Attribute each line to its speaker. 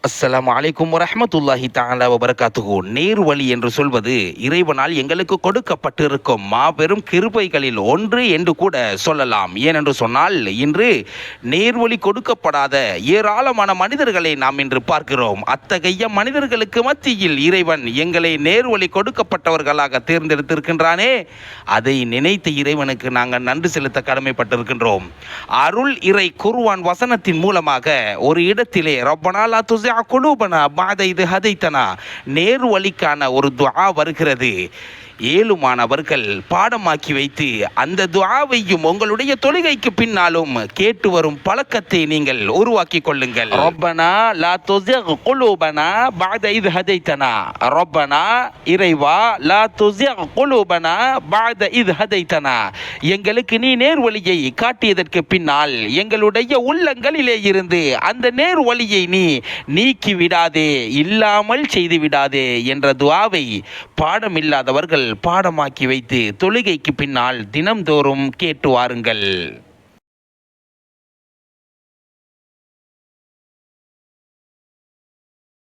Speaker 1: அஸ்ஸலாமு அலைக்கும் வரஹ்மத்துல்லாஹி தஆலா வபரகாத்துஹு. நேர்வழி என்று சொல்வது இறைவனால் எங்களுக்கு கொடுக்கப்பட்டிருக்கும் மாபெரும் கிருபைகளில் ஒன்று என்று கூட சொல்லலாம். ஏனென்று சொன்னால், இன்று நேர்வழி கொடுக்கப்படாத ஏராளமான மனிதர்களை நாம் இன்று பார்க்கிறோம். அத்தகைய மனிதர்களுக்கு மத்தியில் இறைவன் எங்களை நேர்வழி கொடுக்கப்பட்டவர்களாக தேர்ந்தெடுத்திருக்கின்றானே, அதை நினைத்த இறைவனுக்கு நாங்கள் நன்றி செலுத்த கடமைப்பட்டிருக்கின்றோம். அருள் இறை குர்ஆன் வசனத்தின் மூலமாக ஒரு இடத்திலே ரப்பனா லா துஸிஅ குலூபனா பஅத இத் ஹதைதனா நேர் வழிக்கான ஒரு துஆ வருகிறது. ஏழுமானவர்கள் பாடமாக்கி வைத்து அந்த துஆவையும் உங்களுடைய தொழுகைக்கு பின்னாலும் கேட்டு வரும் பழக்கத்தை நீங்கள் உருவாக்கி கொள்ளுங்கள். ரப்பனா லா துஸிக் குலூபனா பஅத இத் ஹதைதனா. ரப்பனா இறைவா, லா துஸிக் குலூபனா பஅத இத் ஹதைதனா, எங்களுக்கு நீ நேர்வழியை காட்டியதற்கு பின்னால் எங்களுடைய உள்ளங்களிலே இருந்து அந்த நேர்வழியை நீ நீக்கி விடாதே, இல்லாமல் செய்து விடாதே என்ற துஆவை பாடமில்லாதவர்கள் பாடமாக்கி வைத்து தொழுகைக்கு பின்னால் தினம்தோறும் கேட்டு வாருங்கள்.